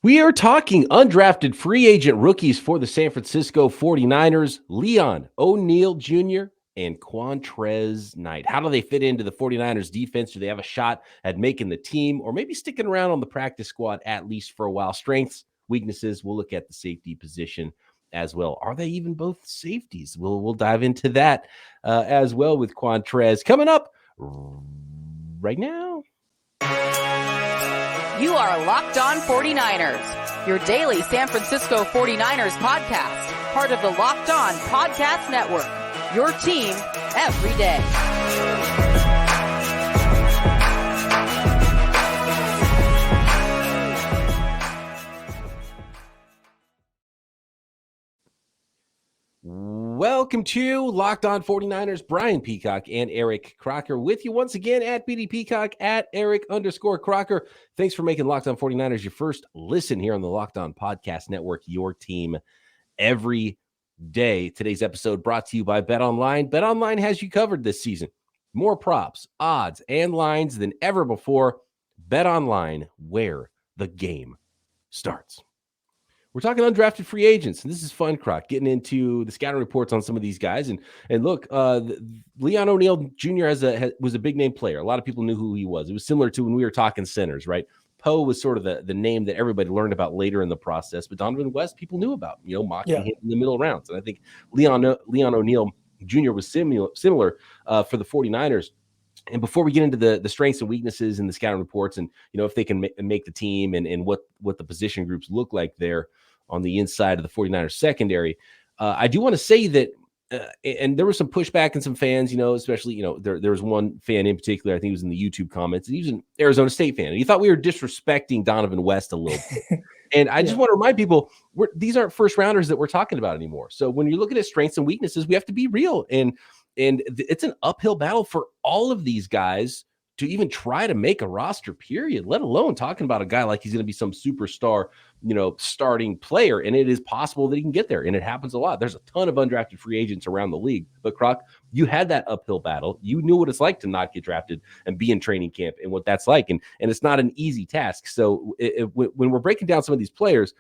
We are talking undrafted free agent rookies for the San Francisco 49ers, Leon O'Neal Jr. and Qwuantrezz Knight. How do they fit into the 49ers defense? Do they have a shot at making the team or maybe sticking around on the practice squad at least for a while? Strengths, weaknesses, we'll look at the safety position as well. Are they even both safeties? We'll dive into that as well with Qwuantrezz coming up right now. You are Locked On 49ers, your daily San Francisco 49ers podcast, part of the Locked On Podcast Network, your team every day. Welcome to Locked On 49ers. Brian Peacock and Eric Crocker with you once again at BD Peacock at Eric_Crocker. Thanks for making Locked On 49ers your first listen here on the Locked On Podcast Network, your team every day. Today's episode brought to you by BetOnline. BetOnline has you covered this season. More props, odds, and lines than ever before. BetOnline, where the game starts. We're talking undrafted free agents, and this is fun, Croc, getting into the scouting reports on some of these guys. And look, Leon O'Neal Jr. was a big-name player. A lot of people knew who he was. It was similar to when we were talking centers, right? Poe was sort of the name that everybody learned about later in the process, but Donovan West, people knew about, mocking him in the middle rounds. And I think Leon O'Neal Jr. was similar for the 49ers. And before we get into the strengths and weaknesses in the scouting reports and, if they can make the team and what the position groups look like there on the inside of the 49ers secondary, I do want to say that, and there was some pushback and some fans, especially, there was one fan in particular, I think he was in the YouTube comments, and he was an Arizona State fan, and he thought we were disrespecting Donovan West a little bit. And I just want to remind people, these aren't first rounders that we're talking about anymore. So when you're looking at strengths and weaknesses, we have to be real. And it's an uphill battle for all of these guys to even try to make a roster, period, let alone talking about a guy like he's going to be some superstar, starting player. And it is possible that he can get there. And it happens a lot. There's a ton of undrafted free agents around the league. But Croc, you had that uphill battle. You knew what it's like to not get drafted and be in training camp and what that's like. And it's not an easy task. So when we're breaking down some of these players,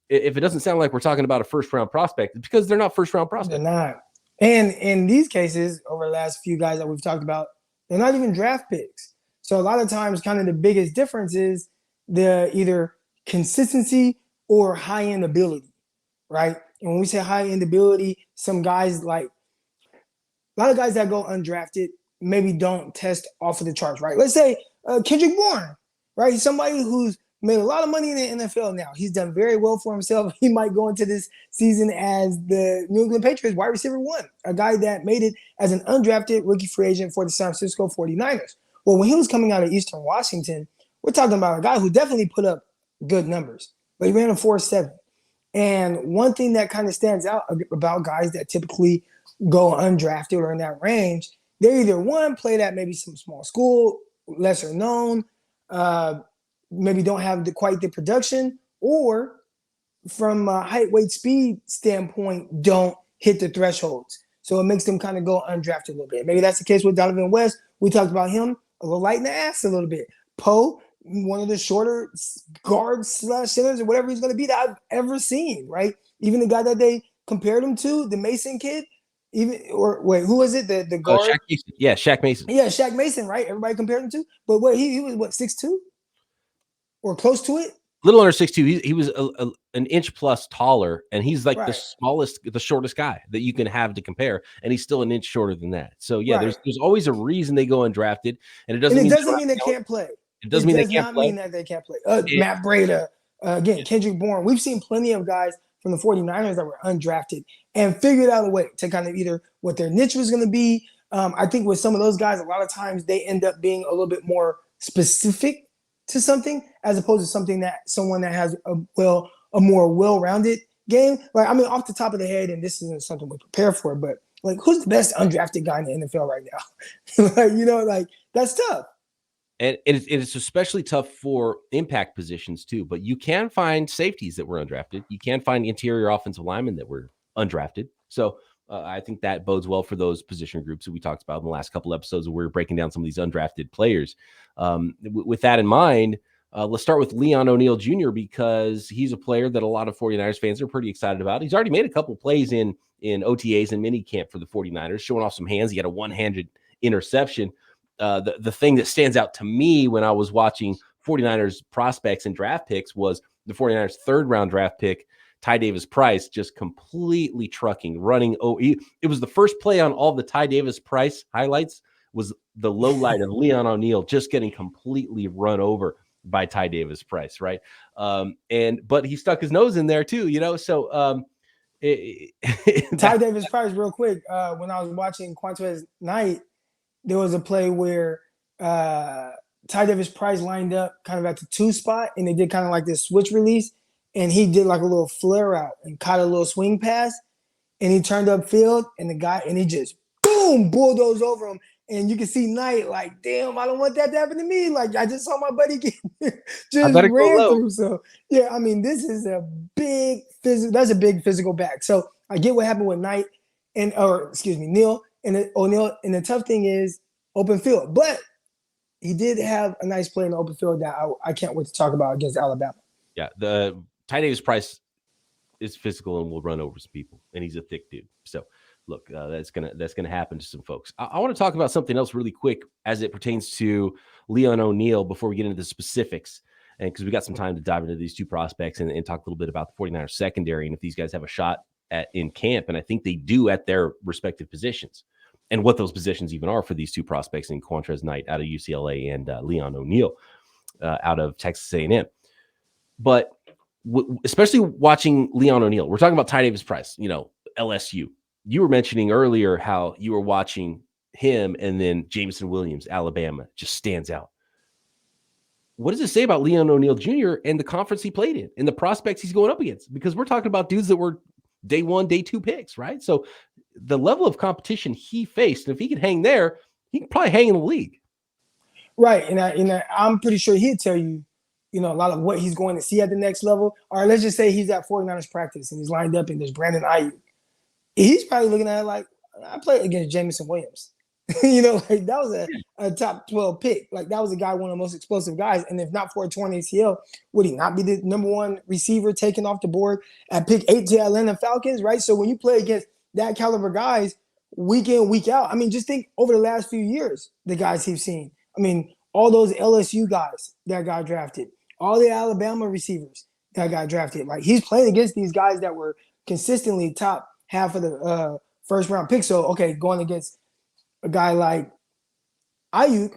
if it doesn't sound like we're talking about a first-round prospect, it's because they're not first-round prospects. They're not. And in these cases, over the last few guys that we've talked about, they're not even draft picks. So a lot of times kind of the biggest difference is the either consistency or high-end ability, right? And when we say high-end ability, some guys like a lot of guys that go undrafted maybe don't test off of the charts, right? Let's say Kendrick Bourne, right? He's somebody who's made a lot of money in the NFL now. He's done very well for himself. He might go into this season as the New England Patriots wide receiver one, a guy that made it as an undrafted rookie free agent for the San Francisco 49ers. Well, when he was coming out of Eastern Washington, we're talking about a guy who definitely put up good numbers, but he ran a 4.7. And one thing that kind of stands out about guys that typically go undrafted or in that range, they either one, played at maybe some small school, lesser known, maybe don't have quite the production, or from a height, weight, speed standpoint, don't hit the thresholds. So it makes them kind of go undrafted a little bit. Maybe that's the case with Donovan West. We talked about him a little light in the ass a little bit. Poe, one of the shorter guards / centers or whatever he's going to be that I've ever seen, right? Even the guy that they compared him to, the Mason kid, who was it? The guard? Shaq Mason. Yeah, Shaq Mason. Yeah, Shaq Mason, right? Everybody compared him to. But he was, 6'2"? Or close to it? Little under 6'2". He was an inch plus taller, and he's like the shortest guy that you can have to compare, and he's still an inch shorter than that. So yeah, there's always a reason they go undrafted, and it doesn't mean they can't play. It doesn't mean they can't play. Mean that they can't play. Matt Breida, again, Kendrick Bourne. We've seen plenty of guys from the 49ers that were undrafted and figured out a way to kind of either what their niche was going to be. I think with some of those guys, a lot of times they end up being a little bit more specific to something as opposed to someone that has a more well-rounded game. Like, I mean, off the top of the head, and this isn't something we prepare for, but like, who's the best undrafted guy in the NFL right now? Like that's tough. And it's especially tough for impact positions too. But you can find safeties that were undrafted. You can find interior offensive linemen that were undrafted. So I think that bodes well for those position groups that we talked about in the last couple episodes where we're breaking down some of these undrafted players. With that in mind, Let's start with Leon O'Neal Jr. because he's a player that a lot of 49ers fans are pretty excited about. He's already made a couple plays in OTAs and minicamp for the 49ers, showing off some hands. He had a one-handed interception. The thing that stands out to me when I was watching 49ers prospects and draft picks was the 49ers third-round draft pick, Ty Davis Price, just completely trucking, running. It was the first play on all the Ty Davis Price highlights was the low light of Leon O'Neal just getting completely run over by Ty Davis Price, right? But he stuck his nose in there too, so Ty Davis Price, real quick, when I was watching Qwuantrezz Knight, there was a play where Ty Davis Price lined up kind of at the 2 spot, and they did kind of like this switch release, and he did like a little flare out and caught a little swing pass, and he turned upfield, and he just boom bulldozed over him. And you can see Knight like, damn, I don't want that to happen to me. Like, I just saw my buddy get just ran through. So, yeah, I mean, this is a big that's a big physical back. So I get what happened with Knight Neal and O'Neal. And the tough thing is open field. But he did have a nice play in the open field that I can't wait to talk about against Alabama. Yeah, the Ty Davis Price is physical and will run over some people, and he's a thick dude. So, look, that's gonna happen to some folks. I want to talk about something else really quick as it pertains to Leon O'Neal before we get into the specifics, and because we got some time to dive into these two prospects and talk a little bit about the 49ers secondary and if these guys have a shot in camp, and I think they do at their respective positions, and what those positions even are for these two prospects in Qwuantrezz Knight out of UCLA and Leon O'Neal out of Texas A&M. But especially watching Leon O'Neal, we're talking about Ty Davis Price, LSU. You were mentioning earlier how you were watching him and then Jameson Williams, Alabama, just stands out. What does it say about Leon O'Neal Jr. and the conference he played in and the prospects he's going up against? Because we're talking about dudes that were day 1, day 2 picks, right? So the level of competition he faced, and if he could hang there, he could probably hang in the league. Right. And I'm pretty sure he'd tell you, a lot of what he's going to see at the next level. All right, let's just say he's at 49ers practice and he's lined up and there's Brandon Ayuk. He's probably looking at it like, I played against Jameson Williams. Like that was a top 12 pick. Like that was a guy, one of the most explosive guys. And if not for a torn ACL, would he not be the number 1 receiver taken off the board at pick 8 to Atlanta Falcons, right? So when you play against that caliber guys week in, week out, I mean, just think over the last few years, the guys he's seen. I mean, all those LSU guys that got drafted, all the Alabama receivers that got drafted. Like he's playing against these guys that were consistently top half of the first round pick. So, okay, going against a guy like Ayuk,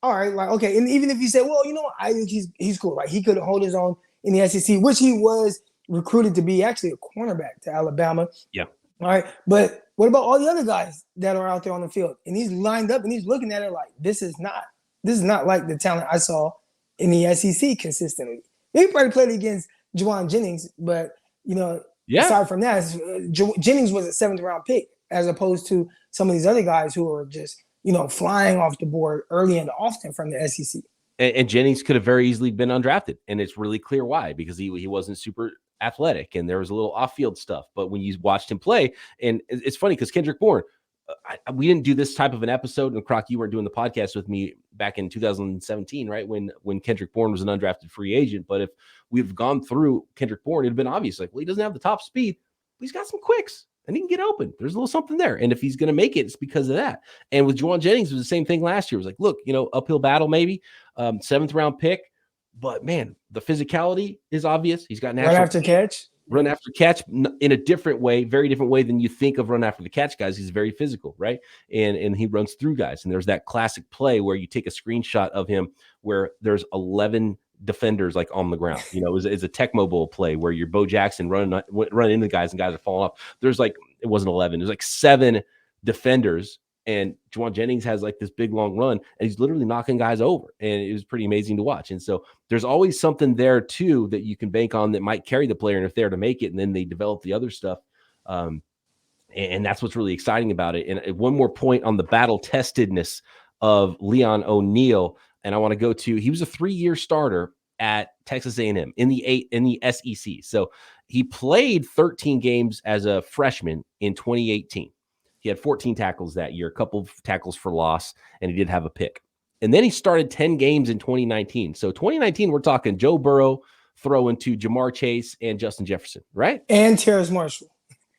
all right, like, okay. And even if you say, well, Ayuk, he's cool. Like he could hold his own in the SEC, which he was recruited to be actually a cornerback to Alabama. Yeah. All right. But what about all the other guys that are out there on the field? And he's lined up and he's looking at it like, this is not like the talent I saw in the SEC consistently. He probably played against Juwan Jennings, but, aside from that, Jennings was a 7th round pick as opposed to some of these other guys who are just, flying off the board early and often from the SEC. And Jennings could have very easily been undrafted. And it's really clear why, because he wasn't super athletic and there was a little off-field stuff. But when you watched him play, and it's funny because Kendrick Bourne, we didn't do this type of an episode. And Croc, you weren't doing the podcast with me back in 2017, right? When Kendrick Bourne was an undrafted free agent. But if we've gone through Kendrick Bourne, it'd been obvious, like, well, he doesn't have the top speed, but he's got some quicks and he can get open. There's a little something there. And if he's going to make it, it's because of that. And with Juwan Jennings, it was the same thing last year. It was like, look, uphill battle, maybe 7th round pick, but man, the physicality is obvious. He's got natural run after catch in a different way, very different way than you think of run after the catch guys. He's very physical, right? And he runs through guys. And there's that classic play where you take a screenshot of him where there's 11 defenders like on the ground. It's a Tecmo Bowl play where you're Bo Jackson running into guys and guys are falling off. There's like, it wasn't 11. There's like 7 defenders. And Juwan Jennings has like this big long run and he's literally knocking guys over. And it was pretty amazing to watch. And so there's always something there too that you can bank on that might carry the player and if they're to make it, and then they develop the other stuff. And that's what's really exciting about it. And one more point on the battle testedness of Leon O'Neal. And I want to go to, he was a 3-year starter at Texas A&M in the SEC. So he played 13 games as a freshman in 2018. He had 14 tackles that year, a couple of tackles for loss, and he did have a pick. And then he started 10 games in 2019. So 2019, we're talking Joe Burrow throwing to Jamar Chase and Justin Jefferson, right? And Terrace Marshall.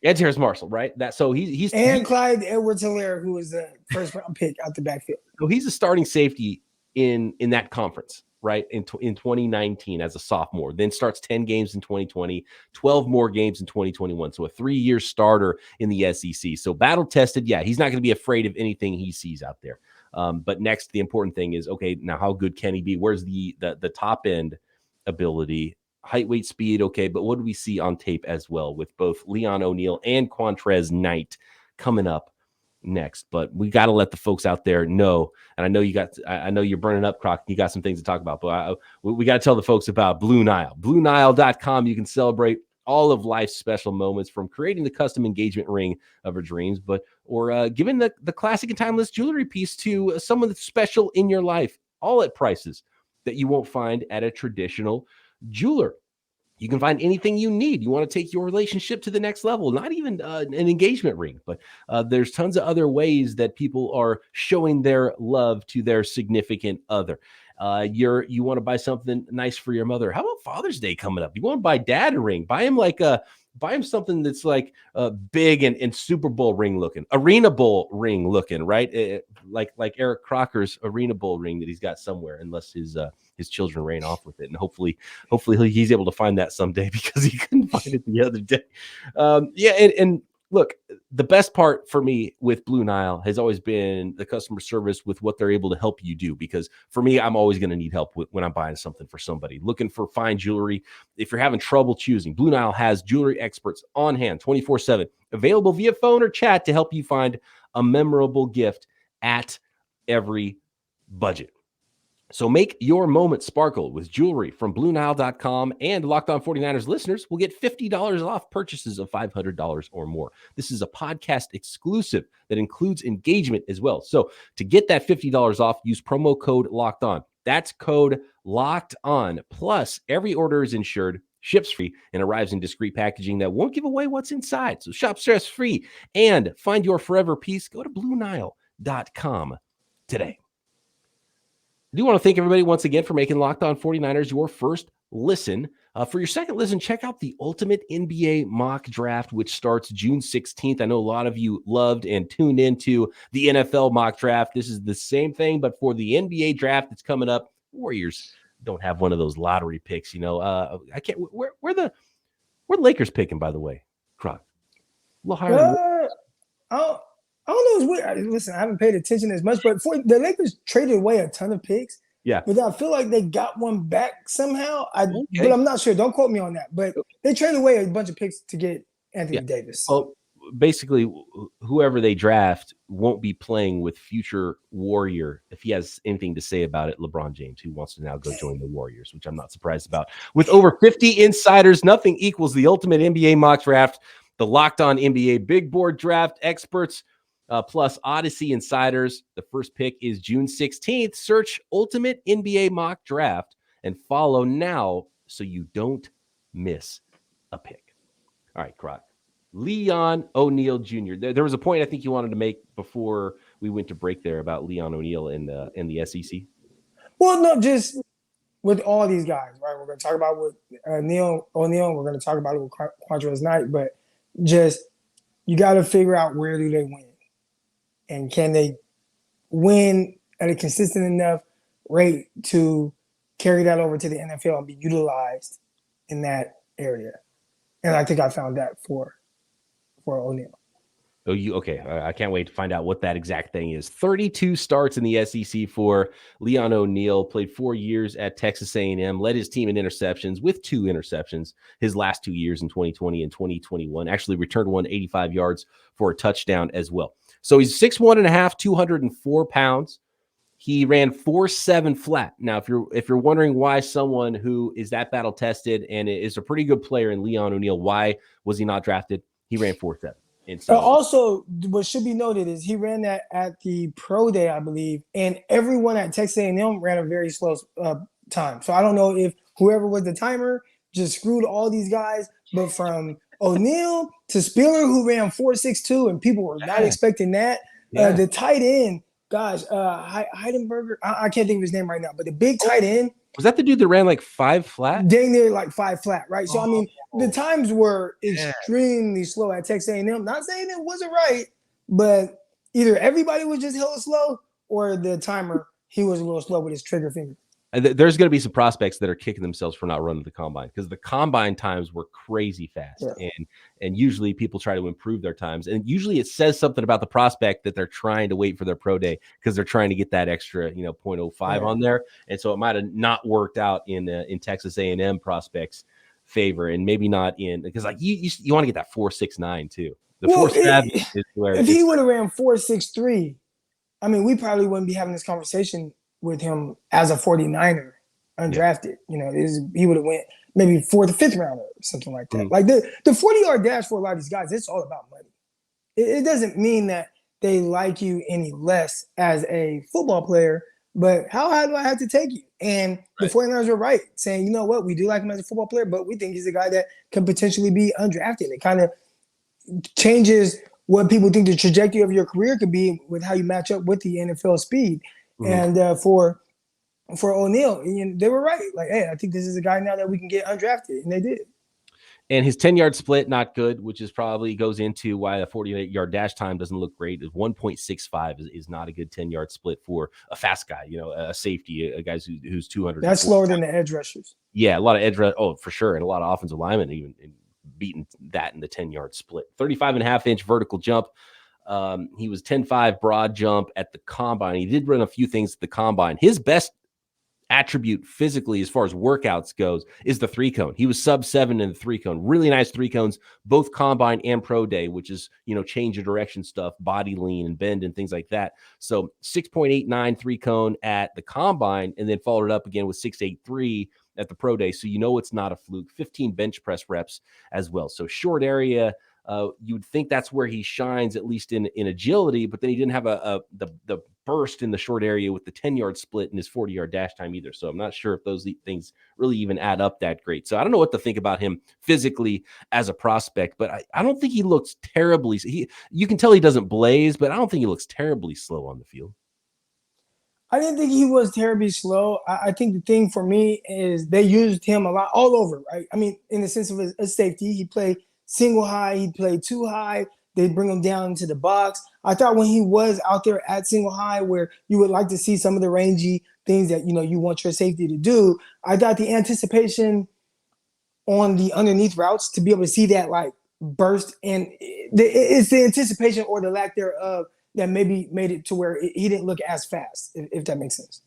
And Terrace Marshall, right? He's Clyde Edwards-Helaire, who was the first round pick out the backfield. So he's a starting safety in that conference, right? In 2019 as a sophomore, then starts 10 games in 2020, 12 more games in 2021. So a 3-year starter in the SEC. So battle tested. Yeah, he's not going to be afraid of anything he sees out there. But next, the important thing is, okay, now how good can he be? Where's the top end ability? Height, weight, speed, okay, but what do we see on tape as well with both Leon O'Neal and Qwuantrezz Knight coming up next? But we got to let the folks out there know, and I know you're burning up, Croc. You got some things to talk about, but we got to tell the folks about Blue Nile. BlueNile.com. You can celebrate all of life's special moments, from creating the custom engagement ring of her dreams, or giving the classic and timeless jewelry piece to someone that's special in your life, all at prices that you won't find at a traditional jeweler. You can find anything you need. You want to take your relationship to the next level, not even an engagement ring, but there's tons of other ways that people are showing their love to their significant other. You want to buy something nice for your mother. How about Father's Day coming up? You want to buy dad a ring? Buy him something that's like big and Super Bowl ring looking, Arena Bowl ring looking, right? Like Eric Crocker's Arena Bowl ring that he's got somewhere, unless his children ran off with it. And hopefully he's able to find that someday, because he couldn't find it the other day. And look, the best part for me with Blue Nile has always been the customer service with what they're able to help you do. Because for me, I'm always going to need help when I'm buying something for somebody, looking for fine jewelry. If you're having trouble choosing, Blue Nile has jewelry experts on hand 24/7, available via phone or chat to help you find a memorable gift at every budget. So make your moment sparkle with jewelry from BlueNile.com, and Locked On 49ers listeners will get $50 off purchases of $500 or more. This is a podcast exclusive that includes engagement as well. So to get that $50 off, use promo code Locked On. That's code Locked On. Plus, every order is insured, ships free, and arrives in discreet packaging that won't give away what's inside. So shop stress free and find your forever piece. Go to BlueNile.com today. I do want to thank everybody once again for making Locked On 49ers your first listen. For your second listen, check out the Ultimate NBA Mock Draft, which starts June 16th. I know a lot of you loved and tuned into the NFL Mock Draft. This is the same thing, but for the NBA Draft that's coming up. Warriors don't have one of those lottery picks, I can't. Where the Lakers picking, by the way, Croc? A little higher. I don't know. It's weird. Listen, I haven't paid attention as much, but the Lakers traded away a ton of picks. Yeah. But I feel like they got one back somehow. But I'm not sure. Don't quote me on that. But they traded away a bunch of picks to get Anthony Davis. Well, basically, whoever they draft won't be playing with future Warrior, if he has anything to say about it, LeBron James, who wants to now go join the Warriors, which I'm not surprised about. With over 50 insiders, nothing equals the Ultimate NBA Mock Draft, the Locked On NBA Big Board Draft experts, plus Odyssey insiders. The first pick is June 16th. Search Ultimate NBA Mock Draft and follow now so you don't miss a pick. All right, Croc. Leon O'Neal Jr. There was a point I think you wanted to make before we went to break there about Leon O'Neal in the SEC. Well, no, just with all these guys, right? We're going to talk about with Leon O'Neal. We're going to talk about it with Quantrezz Knight, but just you got to figure out, where do they win? And can they win at a consistent enough rate to carry that over to the NFL and be utilized in that area? And I think I found that for O'Neal. Oh, okay. I can't wait to find out what that exact thing is. 32 starts in the SEC for Leon O'Neal. Played 4 years at Texas A&M. Led his team in interceptions with 2 interceptions his last 2 years in 2020 and 2021. Actually returned 185 yards for a touchdown as well. So he's 6'1.5", 204 pounds. He ran 4.7 flat. Now, if you're wondering why someone who is that battle tested and is a pretty good player in Leon O'Neal, why was he not drafted? He ran 4.7. Also, what should be noted is he ran that at the pro day, I believe, and everyone at Texas A&M ran a very slow time. So I don't know if whoever was the timer just screwed all these guys, but from O'Neal to Spiller, who ran 4.62, and people were not expecting that. The tight end, gosh, Heidenberger. I can't think of his name right now, but the big tight end. Was that the dude that ran like 5 flat? Dang near like 5 flat, right? So I mean, the times were extremely slow at Texas A&M. Not saying it wasn't right, but either everybody was just hella slow, or the timer, he was a little slow with his trigger finger. There's going to be some prospects that are kicking themselves for not running the combine, because the combine times were crazy fast. Yeah. And usually people try to improve their times. And usually it says something about the prospect that they're trying to wait for their pro day because they're trying to get that extra, 0.05 on there. And so it might have not worked out in Texas A&M prospects' favor, and maybe not because like you want to get that 4.69 too. The 4.7 is where if he would have ran 4.63, I mean, we probably wouldn't be having this conversation with him as a 49er, undrafted. He would have went maybe 4th or 5th round or something like that. Mm-hmm. Like the 40-yard dash for a lot of these guys, it's all about money. It doesn't mean that they like you any less as a football player, but how high do I have to take you? And the 49ers were right, saying, you know what, we do like him as a football player, but we think he's a guy that can potentially be undrafted. It kind of changes what people think the trajectory of your career could be with how you match up with the NFL speed. Mm-hmm. And for O'Neal, they were right. Like, hey, I think this is a guy now that we can get undrafted, and they did. And his 10-yard split, not good, which is probably goes into why a 48-yard dash time doesn't look great. 1.65 is not a good 10-yard split for a fast guy, a safety, a guy who's 200. That's slower than the edge rushers. Yeah, a lot of edge rush. Oh, for sure. And a lot of offensive linemen even beating that in the 10-yard split. 35.5-inch vertical jump. He was 10.5 broad jump at the combine. He did run a few things at the combine. His best attribute physically, as far as workouts goes, is the 3-cone. He was sub-7 in the 3-cone. Really nice 3-cones, both combine and pro day, which is, change of direction stuff, body lean and bend and things like that. So 6.89 3-cone at the combine, and then followed it up again with 6.83 at the pro day. So it's not a fluke. 15 bench press reps as well. So short area. You would think that's where he shines, at least in agility, but then he didn't have the burst in the short area with the 10-yard split in his 40-yard dash time either. So I'm not sure if those things really even add up that great. So I don't know what to think about him physically as a prospect, but I don't think he looks terribly. You can tell he doesn't blaze, but I don't think he looks terribly slow on the field. I didn't think he was terribly slow. I think the thing for me is they used him a lot all over, right? I mean, in the sense of a safety, he played single high, he played too high. They bring him down into the box. I thought when he was out there at single high, where you would like to see some of the rangy things that you want your safety to do, I thought the anticipation on the underneath routes to be able to see that like burst, and it's the anticipation or the lack thereof that maybe made it to where he didn't look as fast, if that makes sense.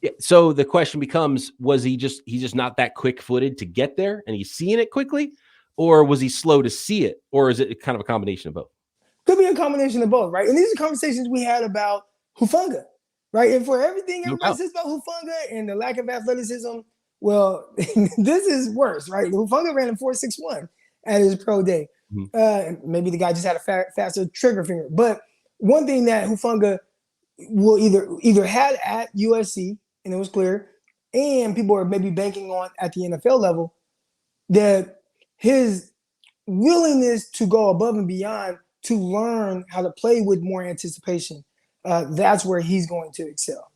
Yeah. So the question becomes: was he's just not that quick-footed to get there, and he's seeing it quickly? Or was he slow to see it? Or is it kind of a combination of both? Could be a combination of both, right? And these are conversations we had about Hufanga, right? And for everything everybody says about Hufanga and the lack of athleticism, well, this is worse, right? Hufanga ran a 4.61 at his pro day. Mm-hmm. Maybe the guy just had a faster trigger finger. But one thing that Hufanga will either had at USC, and it was clear, and people are maybe banking on at the NFL level, that his willingness to go above and beyond to learn how to play with more anticipation, that's where he's going to excel.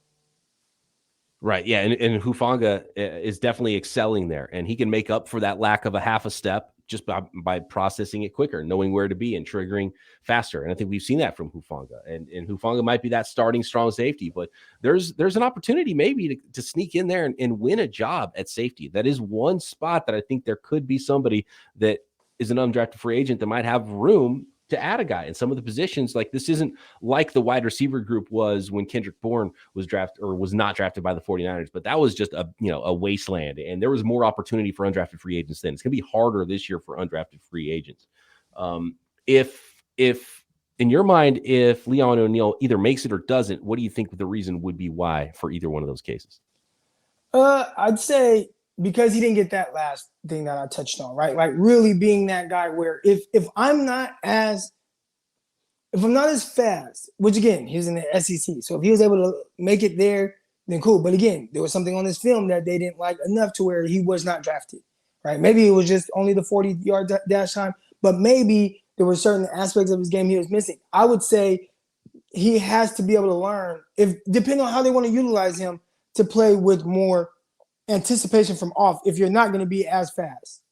Right. Yeah. And Hufanga is definitely excelling there, and he can make up for that lack of a half a step just by processing it quicker, knowing where to be and triggering faster. And I think we've seen that from Hufanga, and Hufanga might be that starting strong safety, but there's an opportunity maybe to sneak in there and win a job at safety. That is one spot that I think there could be somebody that is an undrafted free agent that might have room to add a guy in some of the positions. Like, this isn't like the wide receiver group was when Kendrick Bourne was drafted or was not drafted by the 49ers, but that was just a wasteland, and there was more opportunity for undrafted free agents then. It's going to be harder this year for undrafted free agents. If in your mind, if Leon O'Neal either makes it or doesn't, what do you think the reason would be why for either one of those cases? I'd say because he didn't get that last thing that I touched on, right? Like really being that guy where if I'm not as fast, which again, he was in the SEC. So if he was able to make it there, then cool. But again, there was something on this film that they didn't like enough to where he was not drafted, right? Maybe it was just only the 40-yard dash time, but maybe there were certain aspects of his game he was missing. I would say he has to be able to learn, if depending on how they want to utilize him, to play with more anticipation from off if you're not going to be as fast.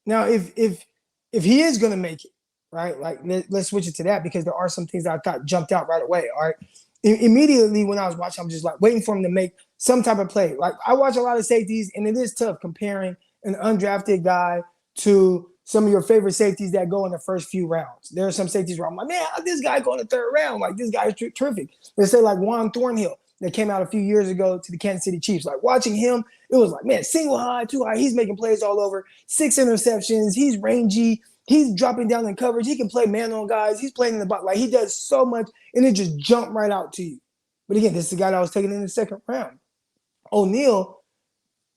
Now, if he is going to make it, right? Like let's switch it to that, because there are some things that I thought jumped out right away. All right. Immediately when I was watching, I'm just like waiting for him to make some type of play. Like I watch a lot of safeties, and it is tough comparing an undrafted guy to some of your favorite safeties that go in the first few rounds. There are some safeties where I'm like, man, how'd this guy go in the third round? Like, this guy is terrific. Let's say like Juan Thornhill that came out a few years ago to the Kansas City Chiefs. Like watching him, it was like, man, single high, too high. He's making plays all over. 6 interceptions. He's rangy. He's dropping down in coverage. He can play man on guys. He's playing in the box. Like he does so much, and it just jumped right out to you. But again, this is the guy that was taken in the second round. O'Neal,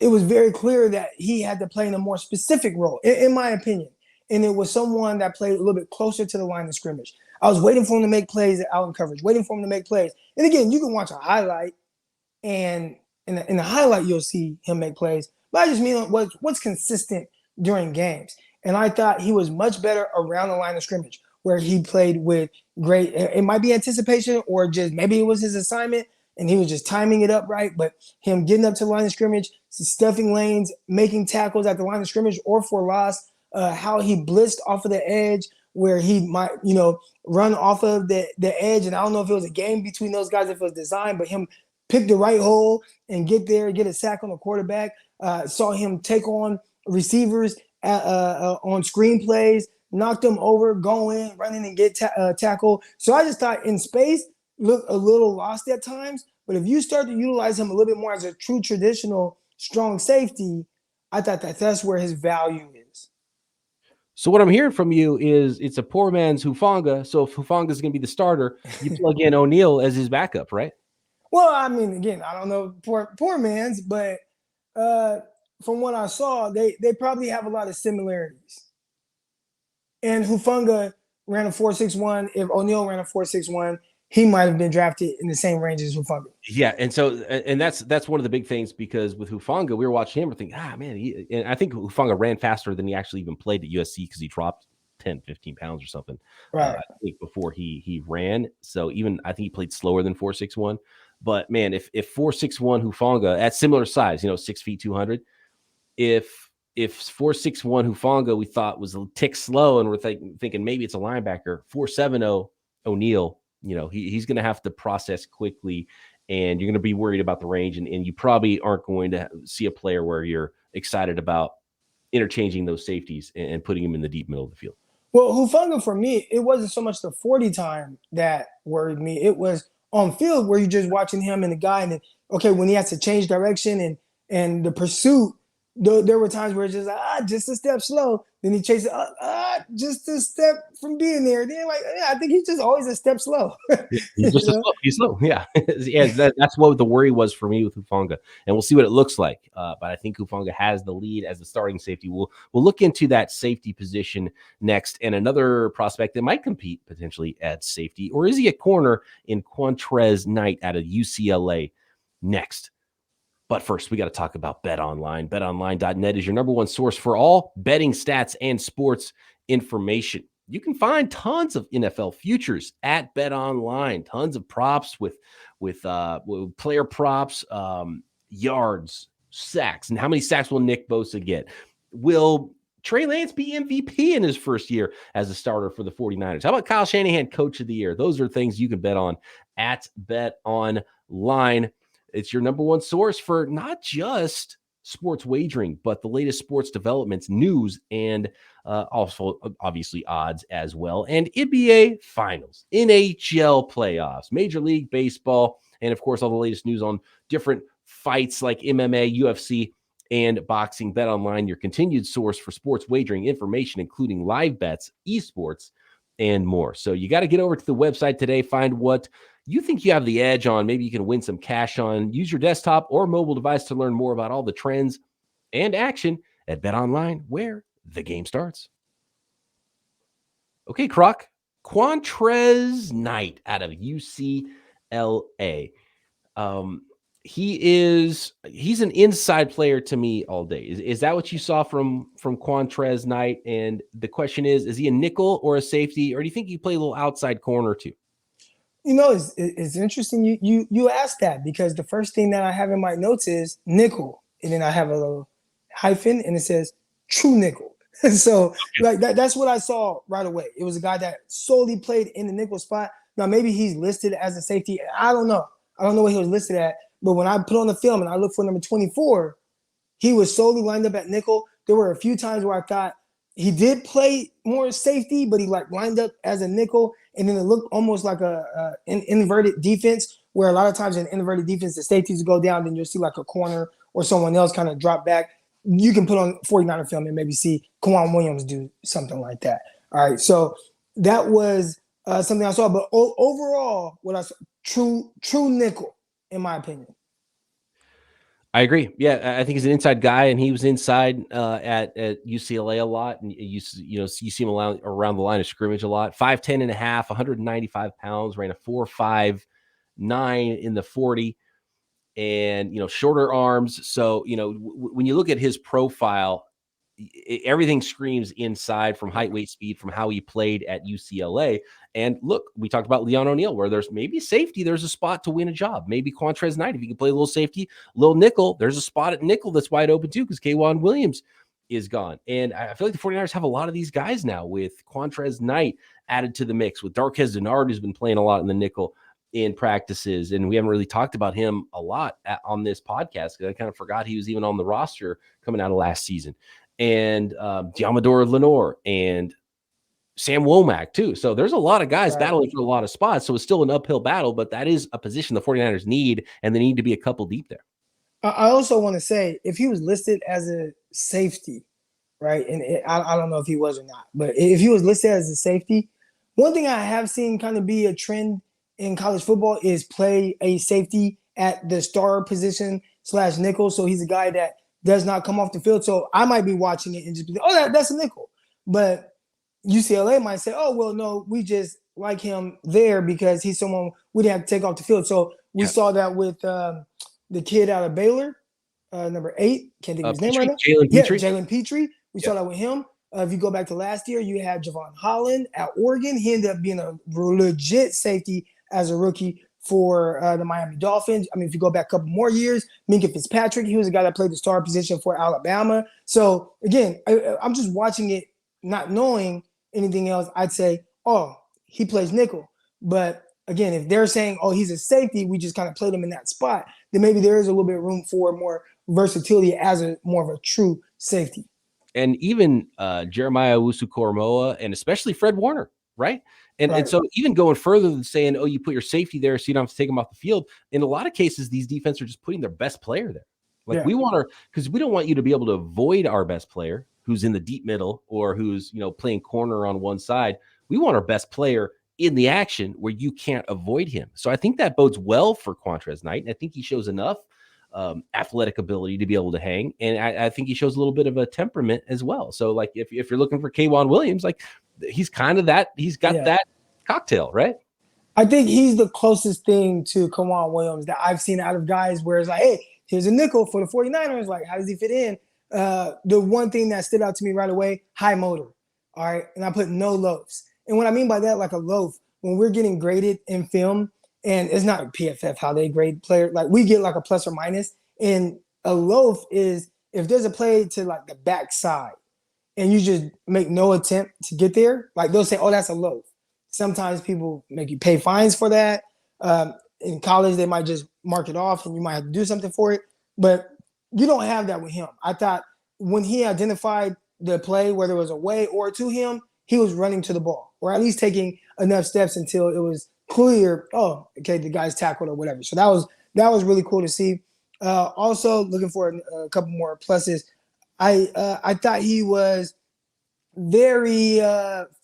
it was very clear that he had to play in a more specific role, in my opinion. And it was someone that played a little bit closer to the line of scrimmage. I was waiting for him to make plays out in coverage, waiting for him to make plays. And again, you can watch a highlight, and in the highlight, you'll see him make plays. But I just mean what's consistent during games. And I thought he was much better around the line of scrimmage, where he played with great, it might be anticipation, or just maybe it was his assignment and he was just timing it up right. But him getting up to the line of scrimmage, stuffing lanes, making tackles at the line of scrimmage or for loss, how he blitzed off of the edge, where he might, run off of the edge. And I don't know if it was a game between those guys, if it was designed, but him pick the right hole and get there, get a sack on the quarterback. Saw him take on receivers on screenplays, knock them over, go in, run in and get tackle. So I just thought in space, looked a little lost at times. But if you start to utilize him a little bit more as a true traditional strong safety, I thought that's where his value is. So what I'm hearing from you is it's a poor man's Hufanga. So if Hufanga is going to be the starter, you plug in O'Neal as his backup, right? Well, I mean, again, I don't know poor man's, but from what I saw, they probably have a lot of similarities. And Hufanga ran a 4.61. If O'Neal ran a 4.61, he might have been drafted in the same range as Hufanga. Yeah, and that's one of the big things, because with Hufanga, we were watching him, we're thinking, man, and I think Hufanga ran faster than he actually even played at USC, because he dropped 10, 15 pounds or something, right? I think before he ran. So even I think he played slower than 4.61. But man, if 4.61 Hufanga at similar size, 6 feet 200, if 4.61 Hufanga we thought was a tick slow, and we're thinking maybe it's a linebacker, 4.70 O'Neal, he's going to have to process quickly, and you're going to be worried about the range, and you probably aren't going to see a player where you're excited about interchanging those safeties and putting him in the deep middle of the field. Well, Hufanga, for me, it wasn't so much the 40 time that worried me. It was on field where you're just watching him and the guy, and then, okay, when he has to change direction and the pursuit, there were times where it's just like, just a step slow. Then he chases just a step from being there. Then I think he's just always a step slow. He's slow. Yeah. Yeah. That's what the worry was for me with Hufanga, and we'll see what it looks like. But I think Hufanga has the lead as the starting safety. We'll look into that safety position next, and another prospect that might compete potentially at safety, or is he a corner, in Qwuantrezz Knight out of UCLA next. But first, we got to talk about BetOnline. BetOnline.net is your number one source for all betting stats and sports information. You can find tons of NFL futures at BetOnline. Tons of props with player props, yards, sacks, and how many sacks will Nick Bosa get? Will Trey Lance be MVP in his first year as a starter for the 49ers? How about Kyle Shanahan, Coach of the Year? Those are things you can bet on at BetOnline. It's your number one source for not just sports wagering, but the latest sports developments, news, and also obviously odds as well. And NBA finals, NHL playoffs, Major League Baseball, and of course, all the latest news on different fights like MMA, UFC, and boxing. BetOnline, your continued source for sports wagering information, including live bets, esports, and more. So you got to get over to the website today, find what you think you have the edge on. Maybe you can win some cash on. Use your desktop or mobile device to learn more about all the trends and action at BetOnline, where the game starts. Okay, Croc. Qwuantrezz Knight out of UCLA. He's an inside player to me all day. Is that what you saw from Qwuantrezz Knight? And the question is he a nickel or a safety, or do you think he play a little outside corner too? It's interesting you asked that, because the first thing that I have in my notes is nickel, and then I have a little hyphen and it says true nickel. So like that's what I saw right away. It was a guy that solely played in the nickel spot. Now maybe he's listed as a safety. I don't know. I don't know what he was listed at. But when I put on the film and I looked for number 24, he was solely lined up at nickel. There were a few times where I thought he did play more safety, but he like lined up as a nickel, and then it looked almost like an inverted defense, where a lot of times in inverted defense, the safeties go down, then you'll see like a corner or someone else kind of drop back. You can put on 49er film and maybe see K'Waun Williams do something like that. All right, so that was something I saw. But overall, what I saw, true nickel, in my opinion. I agree. Yeah, I think he's an inside guy, and he was inside at UCLA a lot, and you see him around the line of scrimmage a lot. 5'10 and a half, 195 pounds, ran a 4.59 in the 40, and shorter arms. So when you look at his profile, everything screams inside, from height, weight, speed, from how he played at UCLA. And look, we talked about Leon O'Neal, where there's maybe safety, there's a spot to win a job. Maybe Qwuantrezz Knight, if you can play a little safety, a little nickel, there's a spot at nickel that's wide open too, because K'Waun Williams is gone. And I feel like the 49ers have a lot of these guys now, with Qwuantrezz Knight added to the mix, with Darqueze Dennard, who's been playing a lot in the nickel in practices. And we haven't really talked about him a lot on this podcast, because I kind of forgot he was even on the roster coming out of last season. And Diamador Lenore and Sam Womack too. So there's a lot of guys battling for a lot of spots. So it's still an uphill battle, but that is a position the 49ers need, and they need to be a couple deep there. I also want to say, if he was listed as a safety, right, and I don't know if he was or not, but if he was listed as a safety, one thing I have seen kind of be a trend in college football is play a safety at the star position / nickel. So he's a guy that does not come off the field. So I might be watching it and just be, that's a nickel. But UCLA might say, oh, well, no, we just like him there because he's someone we didn't have to take off the field. So we saw that with the kid out of Baylor, number 8. Can't think of his name right now. Jalen Petrie. We saw that with him. If you go back to last year, you had Javon Holland at Oregon. He ended up being a legit safety as a rookie for the Miami Dolphins. I mean, if you go back a couple more years, Minkah Fitzpatrick, he was a guy that played the star position for Alabama. So, again, I'm just watching it, not knowing anything else. I'd say, oh, he plays nickel. But, again, if they're saying, oh, he's a safety, we just kind of played him in that spot, then maybe there is a little bit of room for more versatility as more of a true safety. And even Jeremiah Owusu-Koramoah, and especially Fred Warner, right? And so even going further than saying, oh, you put your safety there so you don't have to take them off the field, in a lot of cases, these defenses are just putting their best player there. Like we want because we don't want you to be able to avoid our best player who's in the deep middle or who's, playing corner on one side. We want our best player in the action where you can't avoid him. So I think that bodes well for Qwuantrezz Knight. And I think he shows enough athletic ability to be able to hang. And I think he shows a little bit of a temperament as well. So like if you're looking for K'Waun Williams, like he's kind of that, he's got that cocktail, right? I think he's the closest thing to K'Waun Williams that I've seen out of guys where it's like, hey, here's a nickel for the 49ers. Like, how does he fit in? The one thing that stood out to me right away, high motor. All right. And I put no loafs. And what I mean by that, like a loaf, when we're getting graded in film, and it's not a PFF how they grade players, like we get like a plus or minus. And a loaf is if there's a play to like the backside and you just make no attempt to get there, like they'll say, oh, that's a loaf. Sometimes people make you pay fines for that. In college, they might just mark it off and you might have to do something for it. But you don't have that with him. I thought when he identified the play, whether it was away or to him, he was running to the ball or at least taking enough steps until it was clear, oh, okay, the guy's tackled or whatever. So that was really cool to see. Also looking for a couple more pluses. I thought he was very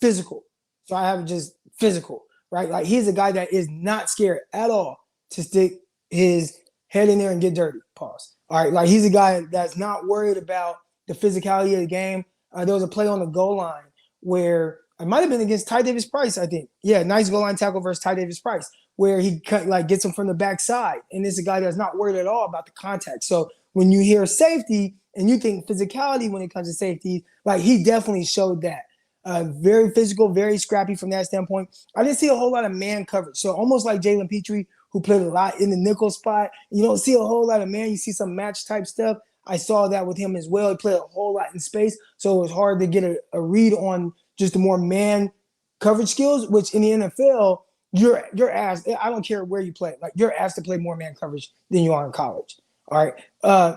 physical. So I have just physical, right? Like he's a guy that is not scared at all to stick his head in there and get dirty. Pause. All right, like he's a guy that's not worried about the physicality of the game. There was a play on the goal line where it might have been against Ty Davis Price, I think. Yeah, nice goal line tackle versus Ty Davis Price, where he gets him from the backside. And it's a guy that's not worried at all about the contact. So when you hear safety and you think physicality when it comes to safety, like he definitely showed that. Very physical, very scrappy from that standpoint. I didn't see a whole lot of man coverage. So almost like Jalen Petrie, who played a lot in the nickel spot. You don't see a whole lot of man. You see some match type stuff. I saw that with him as well. He played a whole lot in space. So it was hard to get a read on just the more man coverage skills, which in the NFL, you're asked, I don't care where you play, like you're asked to play more man coverage than you are in college. All right.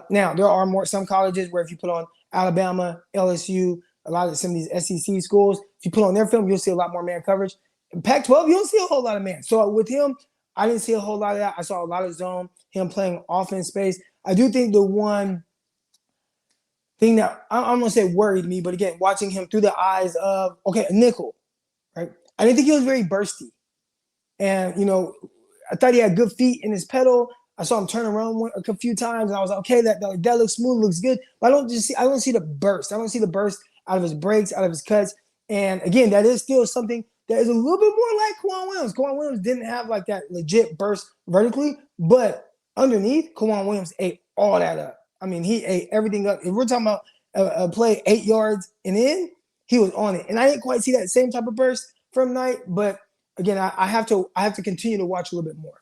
Now there are some colleges where if you put on Alabama, LSU, a lot of some of these SEC schools, if you put on their film, you'll see a lot more man coverage. In Pac-12, you don't see a whole lot of man. So with him, I didn't see a whole lot of that. I saw a lot of zone, him playing offense space. I do think the one thing that I'm going to say worried me, but again, watching him through the eyes of, okay, a nickel, right? I didn't think he was very bursty. And, I thought he had good feet in his pedal. I saw him turn around a few times, and I was like, okay, that looks smooth, looks good. But I don't see the burst. I don't see the burst out of his breaks, out of his cuts. And again, that is still something that is a little bit more like Qwuantrezz Williams. Qwuantrezz Williams didn't have like that legit burst vertically, but underneath, Qwuantrezz Williams ate all that up. I mean, he ate everything up. If we're talking about a play 8 yards and in, he was on it. And I didn't quite see that same type of burst from Knight, but again, I have to continue to watch a little bit more.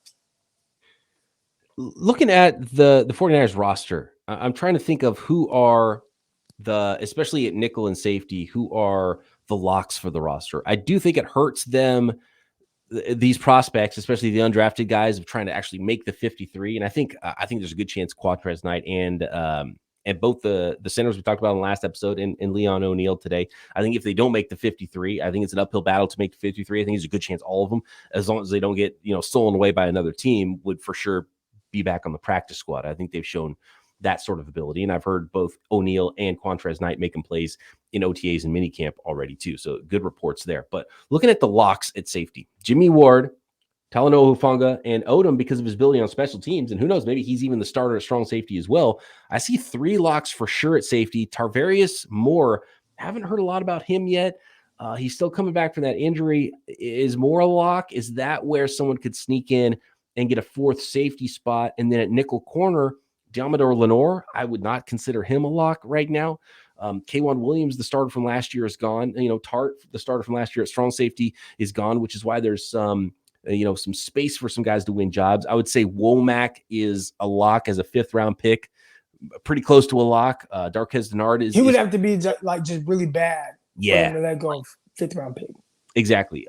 Looking at the 49ers roster, I'm trying to think of who are especially at nickel and safety, who are the locks for the roster. I do think it hurts them, these prospects, especially the undrafted guys, of trying to actually make the 53. And I think there's a good chance Quantrezz Knight and both the centers we talked about in the last episode and Leon O'Neal today. I think if they don't make the 53, I think it's an uphill battle to make the 53. I think there's a good chance all of them, as long as they don't get stolen away by another team, would for sure be back on the practice squad. I think they've shown that sort of ability. And I've heard both O'Neal and Quantrezz Knight making plays in OTAs and minicamp already too. So good reports there. But looking at the locks at safety, Jimmy Ward, Talanoa Hufanga, and Odom, because of his ability on special teams, and who knows, maybe he's even the starter at strong safety as well. I see 3 locks for sure at safety. Tarvarius Moore, haven't heard a lot about him yet. He's still coming back from that injury. Is Moore a lock? Is that where someone could sneak in and get a 4th safety spot? And then at nickel corner, Diamador Lenore, I would not consider him a lock right now. K'Wan Williams, the starter from last year, is gone. Tart, the starter from last year at strong safety, is gone, which is why there's some space for some guys to win jobs. I would say Womack is a lock as a 5th round pick, pretty close to a lock. Darquez Denard is. He would have to be just really bad. Yeah. For him to let go 5th round pick. Exactly.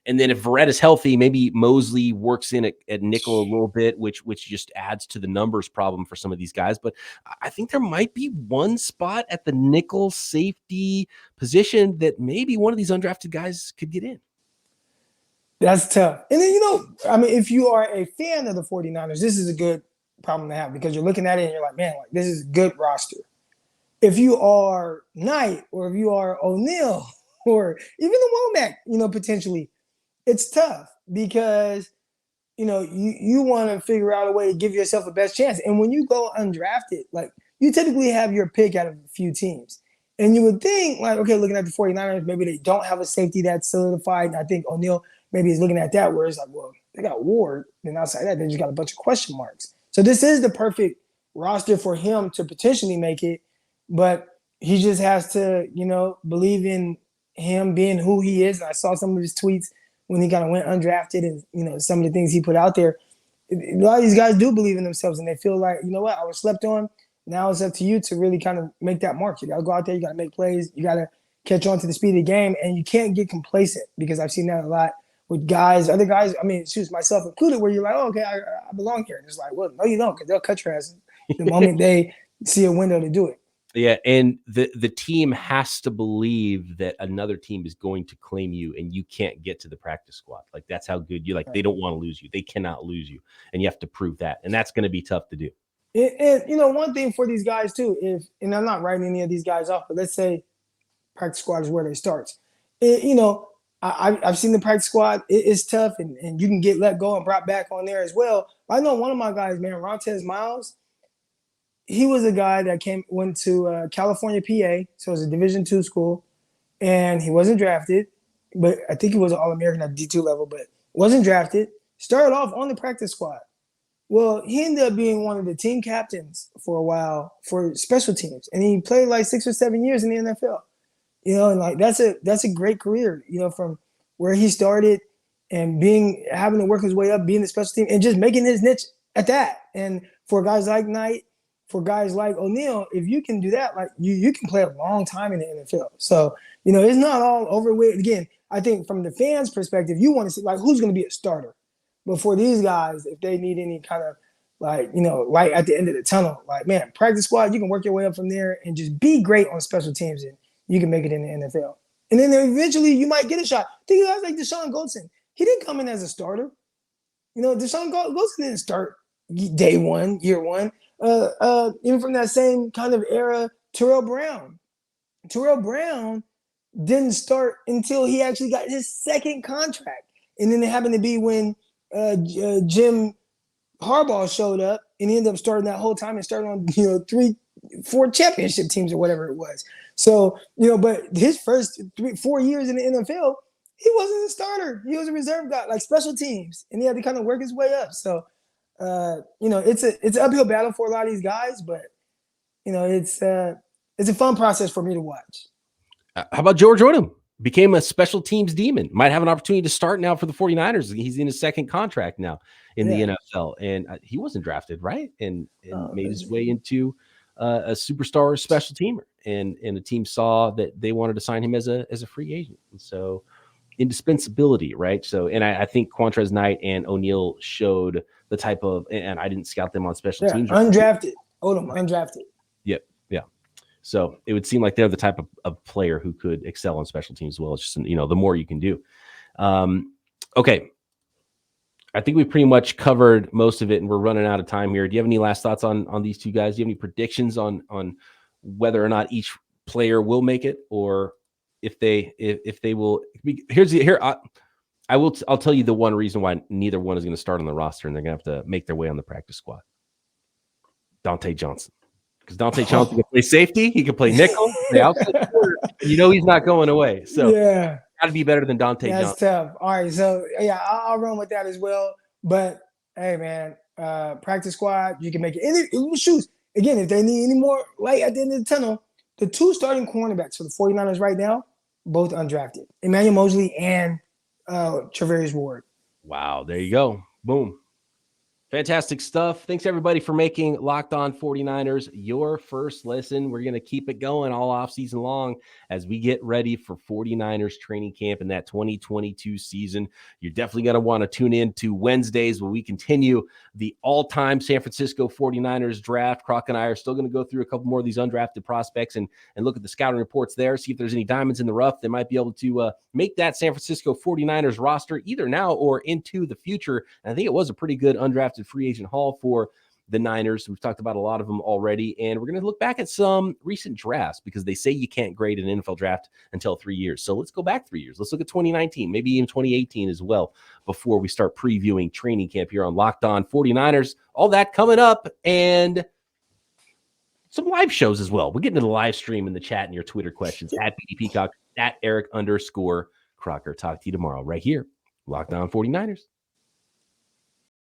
And then if Verrett is healthy, maybe Mosley works in at nickel a little bit, which just adds to the numbers problem for some of these guys. But I think there might be one spot at the nickel safety position that maybe one of these undrafted guys could get in. That's tough. And then, if you are a fan of the 49ers, this is a good problem to have, because you're looking at it and you're like, man, this is a good roster. If you are Knight, or if you are O'Neal, or even the Womack, potentially, it's tough because, you want to figure out a way to give yourself the best chance. And when you go undrafted, you typically have your pick out of a few teams. And you would think, okay, looking at the 49ers, maybe they don't have a safety that's solidified. And I think O'Neal maybe is looking at that, where it's like, well, they got Ward. Then outside that, they just got a bunch of question marks. So this is the perfect roster for him to potentially make it. But he just has to, believe in him being who he is. And I saw some of his tweets when he kind of went undrafted, and some of the things he put out there. A lot of these guys do believe in themselves, and they feel like, you know what, I was slept on. Now it's up to you to really kind of make that mark. You got to go out there. You got to make plays. You got to catch on to the speed of the game, and you can't get complacent, because I've seen that a lot with other guys. Myself included, where you're like, oh, okay, I belong here. And it's like, well, no, you don't, because they'll cut your ass the moment they see a window to do it. Yeah, and the team has to believe that another team is going to claim you, and you can't get to the practice squad. That's how good you. They don't want to lose you. They cannot lose you, and you have to prove that, and that's going to be tough to do. And one thing for these guys too, and I'm not writing any of these guys off, but let's say practice squad is where they start. I've seen the practice squad. It's tough, and you can get let go and brought back on there as well. I know one of my guys, man, Rontez Miles. He was a guy that went to California, PA, so it was a Division II school, and he wasn't drafted, but I think he was an All-American at D2 level, but wasn't drafted. Started off on the practice squad. Well, he ended up being one of the team captains for a while for special teams, and he played 6 or 7 years in the NFL. You know, and like that's a great career, you know, from where he started and having to work his way up, being the special team and just making his niche at that. And for guys like Knight, for guys like O'Neal, if you can do that, like you can play a long time in the NFL. So, you know, it's not all over with. Again, I think from the fans' perspective, you want to see like who's going to be a starter. But for these guys, if they need any kind of like, you know, light at the end of the tunnel, like, man, practice squad, you can work your way up from there and just be great on special teams and you can make it in the NFL. And then eventually you might get a shot. Think of guys like Deshaun Goldson. He didn't come in as a starter. You know, Deshaun Goldson didn't start day one, year one. Even from that same kind of era, Terrell Brown. Terrell Brown didn't start until he actually got his second contract. And then it happened to be when Jim Harbaugh showed up and he ended up starting that whole time and started on, you know, 3-4 championship teams or whatever it was. So, you know, but his first 3-4 years in the NFL, he wasn't a starter. He was a reserve guy, like special teams, and he had to kind of work his way up. So, you know, it's an uphill battle for a lot of these guys, but you know, it's a fun process for me to watch. How about George Odom? Became a special teams demon. Might have an opportunity to start now for the 49ers. He's in his second contract now in the NFL, and he wasn't drafted, right? And made his way into a superstar special teamer, and the team saw that they wanted to sign him as a free agent. And so indispensability, right? So, and I think Qwuantrezz Knight and O'Neal showed the type of, and I didn't scout them on special teams. Undrafted. Odom, undrafted. Yep. Yeah. So it would seem like they're the type of player who could excel on special teams as well. It's just, you know, the more you can do. Okay. I think we pretty much covered most of it and we're running out of time here. Do you have any last thoughts on these two guys? Do you have any predictions on whether or not each player will make it, or if they will? I'll tell you the one reason why neither one is going to start on the roster and they're going to have to make their way on the practice squad. Dante Johnson. Because Dante Johnson can play safety, he can play nickel, play outside corner. You know he's not going away. So yeah, got to be better than Dante Johnson. That's tough. All right, so yeah, I'll run with that as well. But hey, man, practice squad, you can make it. And shoes again, if they need any more light at the end of the tunnel, the two starting cornerbacks for the 49ers right now, both undrafted, Emmanuel Mosley and Charvarius Ward. Wow, there you go. Boom. Fantastic stuff. Thanks, everybody, for making Locked On 49ers your first listen. We're going to keep it going all offseason long as we get ready for 49ers training camp in that 2022 season. You're definitely going to want to tune in to Wednesdays when we continue the all-time San Francisco 49ers draft. Croc and I are still going to go through a couple more of these undrafted prospects and look at the scouting reports there, see if there's any diamonds in the rough that might be able to make that San Francisco 49ers roster either now or into the future. And I think it was a pretty good undrafted free agent haul for the Niners. We've talked about a lot of them already, and we're going to look back at some recent drafts because they say you can't grade an NFL draft until 3 years. So let's go back 3 years. Let's look at 2019, maybe even 2018 as well, before we start previewing training camp here on Locked On 49ers. All that coming up, and some live shows as well. We'll get into the live stream in the chat and your Twitter questions at BD Peacock, at Eric_Crocker. Talk to you tomorrow right here, Locked On 49ers.